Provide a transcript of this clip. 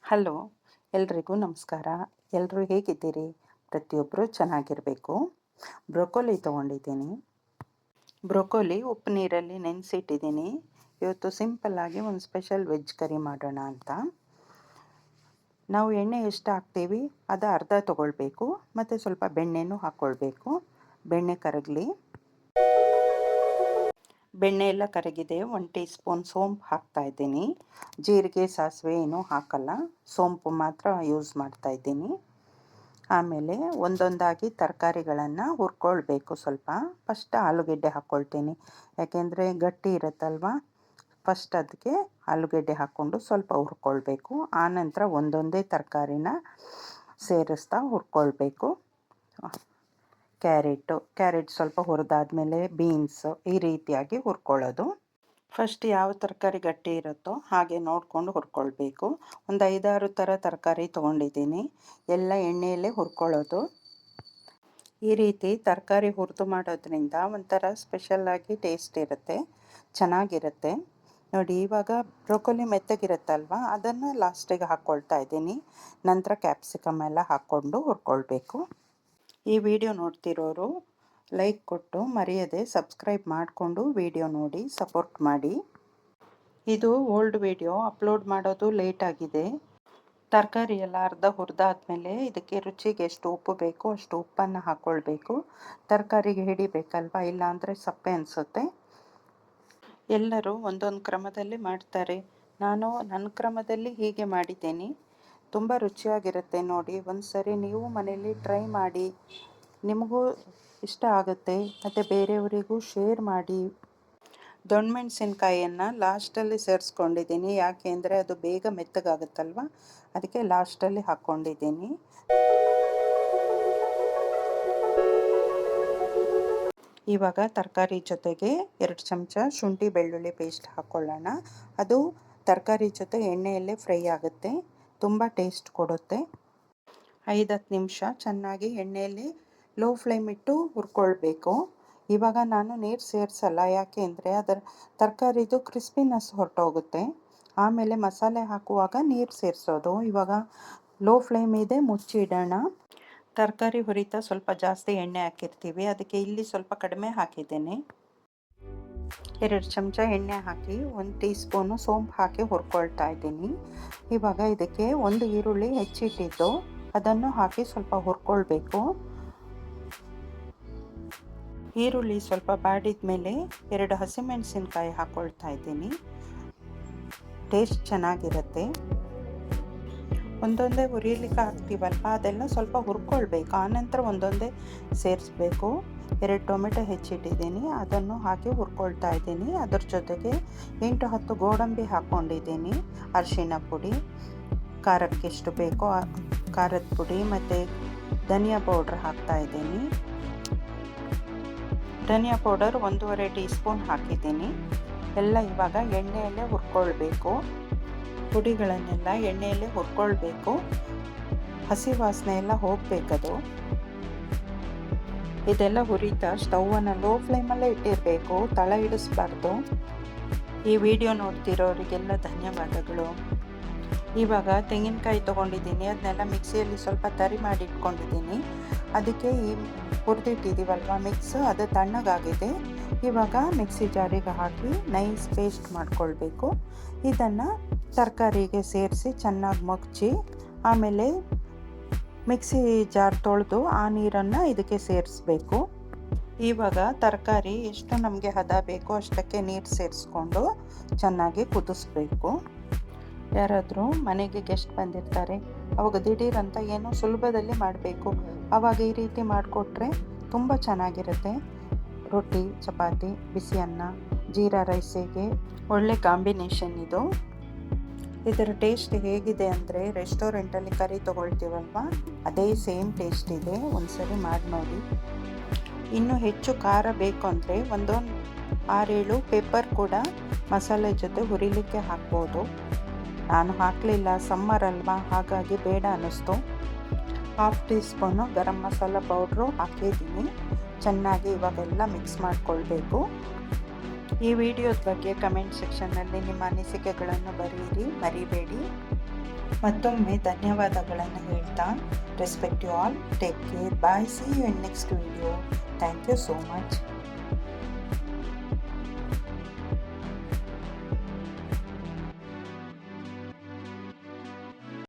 Hello, ಎಲ್ರಿಗೂ ನಮಸ್ಕಾರ. ಎಲ್ಲರೂ ಹೇಗಿದ್ದೀರಿ? ಪ್ರತಿಯೊಬ್ಬರು ಚೆನ್ನಾಗಿರಬೇಕು. ಬ್ರೊಕೊಲಿ ತೊಗೊಂಡಿದ್ದೀನಿ. ಬ್ರೊಕೊಲಿ ಉಪ್ಪು ನೀರಲ್ಲಿ ನೆನೆಸಿಟ್ಟಿದ್ದೀನಿ. ಇವತ್ತು ಸಿಂಪಲ್ಲಾಗಿ ಒಂದು ಸ್ಪೆಷಲ್ ವೆಜ್ ಕರಿ ಮಾಡೋಣ ಅಂತ. ನಾವು ಎಣ್ಣೆ ಎಷ್ಟು ಹಾಕ್ತೀವಿ ಅದು ಅರ್ಧ ತೊಗೊಳ್ಬೇಕು, ಮತ್ತು ಸ್ವಲ್ಪ ಬೆಣ್ಣೆನೂ ಹಾಕ್ಕೊಳ್ಬೇಕು. ಬೆಣ್ಣೆ ಕರಗಲಿ. ಬೆಣ್ಣೆ ಎಲ್ಲ ಕರಗಿದೆ. 1 ಟೀ ಸ್ಪೂನ್ ಸೋಂಪು ಹಾಕ್ತಾಯಿದ್ದೀನಿ. ಜೀರಿಗೆ ಸಾಸಿವೆ ಏನೂ ಹಾಕಲ್ಲ, ಸೋಂಪು ಮಾತ್ರ ಯೂಸ್ ಮಾಡ್ತಾಯಿದ್ದೀನಿ. ಆಮೇಲೆ ಒಂದೊಂದಾಗಿ ತರಕಾರಿಗಳನ್ನು ಹುರ್ಕೊಳ್ಬೇಕು. ಸ್ವಲ್ಪ ಫಸ್ಟ್ ಆಲೂಗೆಡ್ಡೆ ಹಾಕ್ಕೊಳ್ತೀನಿ, ಯಾಕೆಂದರೆ ಗಟ್ಟಿ ಇರುತ್ತಲ್ವ. ಫಸ್ಟ್ ಅದಕ್ಕೆ ಆಲೂಗೆಡ್ಡೆ ಹಾಕ್ಕೊಂಡು ಸ್ವಲ್ಪ ಹುರ್ಕೊಳ್ಬೇಕು. ಆನಂತರ ಒಂದೊಂದೇ ತರಕಾರಿನ ಸೇರಿಸ್ತಾ ಹುರ್ಕೊಳ್ಬೇಕು. ಕ್ಯಾರೆಟ್ ಸ್ವಲ್ಪ ಹುರಿದಾದ್ಮೇಲೆ ಬೀನ್ಸು, ಈ ರೀತಿಯಾಗಿ ಹುರ್ಕೊಳ್ಳೋದು. ಫಸ್ಟ್ ಯಾವ ತರಕಾರಿ ಗಟ್ಟಿ ಇರುತ್ತೋ ಹಾಗೆ ನೋಡಿಕೊಂಡು ಹುರ್ಕೊಳ್ಬೇಕು. ಒಂದು 5-6 ಥರ ತರಕಾರಿ ತೊಗೊಂಡಿದ್ದೀನಿ. ಎಲ್ಲ ಎಣ್ಣೆಯಲ್ಲೇ ಹುರ್ಕೊಳ್ಳೋದು. ಈ ರೀತಿ ತರಕಾರಿ ಹುರಿದು ಮಾಡೋದ್ರಿಂದ ಒಂಥರ ಸ್ಪೆಷಲ್ಲಾಗಿ ಟೇಸ್ಟ್ ಇರುತ್ತೆ, ಚೆನ್ನಾಗಿರುತ್ತೆ. ನೋಡಿ, ಇವಾಗ ಬ್ರೊಕೊಲಿ ಮೆತ್ತಗಿರುತ್ತಲ್ವ, ಅದನ್ನು ಲಾಸ್ಟಿಗೆ ಹಾಕ್ಕೊಳ್ತಾ ಇದ್ದೀನಿ. ನಂತರ ಕ್ಯಾಪ್ಸಿಕಮ್ ಎಲ್ಲ ಹಾಕ್ಕೊಂಡು ಹುರ್ಕೊಳ್ಬೇಕು. ಈ ವಿಡಿಯೋ ನೋಡ್ತಿರೋರು ಲೈಕ್ ಕೊಟ್ಟು ಮರೆಯದೆ ಸಬ್ಸ್ಕ್ರೈಬ್ ಮಾಡಿಕೊಂಡು ವಿಡಿಯೋ ನೋಡಿ ಸಪೋರ್ಟ್ ಮಾಡಿ. ಇದು ಓಲ್ಡ್ ವಿಡಿಯೋ, ಅಪ್ಲೋಡ್ ಮಾಡೋದು ಲೇಟ್ ಆಗಿದೆ. ತರಕಾರಿ ಎಲ್ಲ ಅರ್ಧ ಹುರಿದಾದ್ಮೇಲೆ ಇದಕ್ಕೆ ರುಚಿಗೆ ಎಷ್ಟು ಉಪ್ಪು ಬೇಕೋ ಅಷ್ಟು ಉಪ್ಪನ್ನು ಹಾಕ್ಕೊಳ್ಬೇಕು. ತರಕಾರಿಗೆ ಹಿಡಿಬೇಕಲ್ವ, ಇಲ್ಲಾಂದರೆ ಸಪ್ಪೆ ಅನಿಸುತ್ತೆ. ಎಲ್ಲರೂ ಒಂದೊಂದು ಕ್ರಮದಲ್ಲಿ ಮಾಡ್ತಾರೆ. ನಾನು ನನ್ನ ಕ್ರಮದಲ್ಲಿ ಹೀಗೆ ಮಾಡಿದ್ದೇನೆ. ತುಂಬ ರುಚಿಯಾಗಿರುತ್ತೆ. ನೋಡಿ, ಒಂದು ಸರಿ ನೀವು ಮನೆಯಲ್ಲಿ ಟ್ರೈ ಮಾಡಿ, ನಿಮಗೂ ಇಷ್ಟ ಆಗುತ್ತೆ. ಮತ್ತು ಬೇರೆಯವರಿಗೂ ಶೇರ್ ಮಾಡಿ. ದೊಣ್ಣಮೆಣಸಿನ್ಕಾಯಿಯನ್ನು ಲಾಸ್ಟಲ್ಲಿ ಸೇರಿಸ್ಕೊಂಡಿದ್ದೀನಿ, ಯಾಕೆ ಅಂದರೆ ಅದು ಬೇಗ ಮೆತ್ತಗಾಗುತ್ತಲ್ವ, ಅದಕ್ಕೆ ಲಾಸ್ಟಲ್ಲಿ ಹಾಕ್ಕೊಂಡಿದ್ದೀನಿ. ಇವಾಗ ತರಕಾರಿ ಜೊತೆಗೆ 2 ಚಮಚ ಶುಂಠಿ ಬೆಳ್ಳುಳ್ಳಿ ಪೇಸ್ಟ್ ಹಾಕ್ಕೊಳ್ಳೋಣ. ಅದು ತರಕಾರಿ ಜೊತೆ ಎಣ್ಣೆಯಲ್ಲೇ ಫ್ರೈ ಆಗುತ್ತೆ, ತುಂಬ ಟೇಸ್ಟ್ ಕೊಡುತ್ತೆ. 5-10 ನಿಮಿಷ ಚೆನ್ನಾಗಿ ಎಣ್ಣೆಯಲ್ಲಿ ಲೋ ಫ್ಲೇಮ್ ಇಟ್ಟು ಹುರ್ಕೊಳ್ಬೇಕು. ಇವಾಗ ನಾನು ನೀರು ಸೇರಿಸಲ್ಲ, ಯಾಕೆ ಅಂದರೆ ಅದರ ತರಕಾರಿದು ಕ್ರಿಸ್ಪಿನೆಸ್ ಹೊರಟೋಗುತ್ತೆ. ಆಮೇಲೆ ಮಸಾಲೆ ಹಾಕುವಾಗ ನೀರು ಸೇರಿಸೋದು. ಇವಾಗ ಲೋ ಫ್ಲೇಮ್ ಇದೆ, ಮುಚ್ಚಿಡೋಣ. ತರಕಾರಿ ಹುರಿತಾ ಸ್ವಲ್ಪ ಜಾಸ್ತಿ ಎಣ್ಣೆ ಹಾಕಿರ್ತೀವಿ, ಅದಕ್ಕೆ ಇಲ್ಲಿ ಸ್ವಲ್ಪ ಕಡಿಮೆ ಹಾಕಿದ್ದೇನೆ. 2 ಚಮಚ ಎಣ್ಣೆ ಹಾಕಿ 1 ಟೀ ಸ್ಪೂನು ಸೋಂಪು ಹಾಕಿ ಹುರ್ಕೊಳ್ತಾ ಇದ್ದೀನಿ. ಇವಾಗ ಇದಕ್ಕೆ 1 ಈರುಳ್ಳಿ ಹೆಚ್ಚಿಟ್ಟಿದ್ದು ಅದನ್ನು ಹಾಕಿ ಸ್ವಲ್ಪ ಹುರ್ಕೊಳ್ಬೇಕು. ಈರುಳ್ಳಿ ಸ್ವಲ್ಪ ಬಾಡಿದ ಮೇಲೆ 2 ಹಸಿಮೆಣಸಿನ್ಕಾಯಿ ಹಾಕ್ಕೊಳ್ತಾ ಇದ್ದೀನಿ. ಟೇಸ್ಟ್ ಚೆನ್ನಾಗಿರುತ್ತೆ. ಒಂದೊಂದೇ ಹುರಿಲಿಕ್ಕೆ ಹಾಕ್ತೀವಲ್ವ, ಅದೆಲ್ಲ ಸ್ವಲ್ಪ ಹುರ್ಕೊಳ್ಬೇಕು. ಆನಂತರ ಒಂದೊಂದೇ ಸೇರಿಸ್ಬೇಕು. 2 ಟೊಮೆಟೊ ಹೆಚ್ಚಿಟ್ಟಿದ್ದೀನಿ, ಅದನ್ನು ಹಾಕಿ ಹುರ್ಕೊಳ್ತಾ ಇದ್ದೀನಿ. ಅದ್ರ ಜೊತೆಗೆ 8-10 ಗೋಡಂಬಿ ಹಾಕ್ಕೊಂಡಿದ್ದೀನಿ. ಅರಿಶಿಣ ಪುಡಿ, ಖಾರಕ್ಕೆ ಎಷ್ಟು ಬೇಕೋ ಖಾರದ ಪುಡಿ, ಮತ್ತು ಧನಿಯಾ ಪೌಡ್ರ್ ಹಾಕ್ತಾಯಿದ್ದೀನಿ. ಧನಿಯಾ ಪೌಡರ್ 1.5 ಟೀ ಸ್ಪೂನ್ ಹಾಕಿದ್ದೀನಿ. ಎಲ್ಲ ಇವಾಗ ಎಣ್ಣೆಯಲ್ಲೇ ಹುರ್ಕೊಳ್ಬೇಕು. ಪುಡಿಗಳನ್ನೆಲ್ಲ ಎಣ್ಣೆಯಲ್ಲೇ ಹುರ್ಕೊಳ್ಬೇಕು. ಹಸಿ ವಾಸನೆ ಎಲ್ಲ ಹೋಗಬೇಕದು. ಇದೆಲ್ಲ ಹುರಿತಾ ಸ್ಟವನ್ನು ಲೋ ಫ್ಲೇಮಲ್ಲೇ ಇಟ್ಟಿರಬೇಕು, ತಳ ಇಡಿಸ್ಬಾರ್ದು. ಈ ವಿಡಿಯೋ ನೋಡ್ತಿರೋರಿಗೆಲ್ಲ ಧನ್ಯವಾದಗಳು. ಇವಾಗ ತೆಂಗಿನಕಾಯಿ ತೊಗೊಂಡಿದ್ದೀನಿ, ಅದನ್ನೆಲ್ಲ ಮಿಕ್ಸಿಯಲ್ಲಿ ಸ್ವಲ್ಪ ತರಿ ಮಾಡಿ ಇಟ್ಕೊಂಡಿದ್ದೀನಿ. ಅದಕ್ಕೆ ಈ ಹುರಿದಿಟ್ಟಿದ್ದೀವಲ್ವ ಮಿಕ್ಸ್, ಅದು ತಣ್ಣಗಾಗಿದೆ. ಇವಾಗ ಮಿಕ್ಸಿ ಜಾರಿಗೆ ಹಾಕಿ ನೈಸ್ ಪೇಸ್ಟ್ ಮಾಡಿಕೊಳ್ಬೇಕು. ಇದನ್ನು ತರಕಾರಿಗೆ ಸೇರಿಸಿ ಚೆನ್ನಾಗಿ ಮಗ್ಚಿ, ಆಮೇಲೆ ಮಿಕ್ಸಿ ಜಾರ್ ತೊಳೆದು ಆ ನೀರನ್ನು ಇದಕ್ಕೆ ಸೇರಿಸ್ಬೇಕು. ಇವಾಗ ತರಕಾರಿ ಎಷ್ಟು ನಮಗೆ ಹದ ಬೇಕೋ ಅಷ್ಟಕ್ಕೆ ನೀರು ಸೇರಿಸ್ಕೊಂಡು ಚೆನ್ನಾಗಿ ಕುದಿಸ್ಬೇಕು. ಯಾರಾದರೂ ಮನೆಗೆ ಗೆಸ್ಟ್ ಬಂದಿರ್ತಾರೆ, ಅವಾಗ ದಿಢೀರಂತ ಏನೋ ಸುಲಭದಲ್ಲಿ ಮಾಡಬೇಕು, ಆವಾಗ ಈ ರೀತಿ ಮಾಡಿಕೊಟ್ರೆ ತುಂಬ ಚೆನ್ನಾಗಿರುತ್ತೆ. ರೊಟ್ಟಿ, ಚಪಾತಿ, ಬಿಸಿ ಅನ್ನ, ಜೀರಾ ರೈಸಿಗೆ ಒಳ್ಳೆ ಕಾಂಬಿನೇಷನ್ ಇದು. ಇದರ ಟೇಸ್ಟ್ ಹೇಗಿದೆ ಅಂದರೆ ರೆಸ್ಟೋರೆಂಟಲ್ಲಿ ಕರಿ ತೊಗೊಳ್ತೀವಲ್ವ, ಅದೇ ಸೇಮ್ ಟೇಸ್ಟ್ ಇದೆ. ಒಂದ್ಸರಿ ಮಾಡಿ ನೋಡಿ. ಇನ್ನೂ ಹೆಚ್ಚು ಖಾರ ಬೇಕು ಅಂದರೆ 6-7 ಪೆಪ್ಪರ್ ಕೂಡ ಮಸಾಲೆ ಜೊತೆ ಹುರಿಲಿಕ್ಕೆ ಹಾಕ್ಬೋದು. ನಾನು ಹಾಕಲಿಲ್ಲ, ಸಮ್ಮರ್ ಅಲ್ವಾ, ಹಾಗಾಗಿ ಬೇಡ ಅನ್ನಿಸ್ತು. 1/2 tea spoon garam masala powder ಹಾಕಿದ್ದೀನಿ. ಚೆನ್ನಾಗಿ ಇವಾಗೆಲ್ಲ ಮಿಕ್ಸ್ ಮಾಡಿಕೊಳ್ಬೇಕು. ಈ ವಿಡಿಯೋದ ಬಗ್ಗೆ ಕಮೆಂಟ್ ಸೆಕ್ಷನ್ನಲ್ಲಿ ನಿಮ್ಮ ಅನಿಸಿಕೆಗಳನ್ನು ಮರಿಬೇಡಿ. ಮತ್ತೊಮ್ಮೆ ಧನ್ಯವಾದಗಳನ್ನು ಹೇಳ್ತಾ, respect you all, take care, bye, see you in next video. Thank you so much.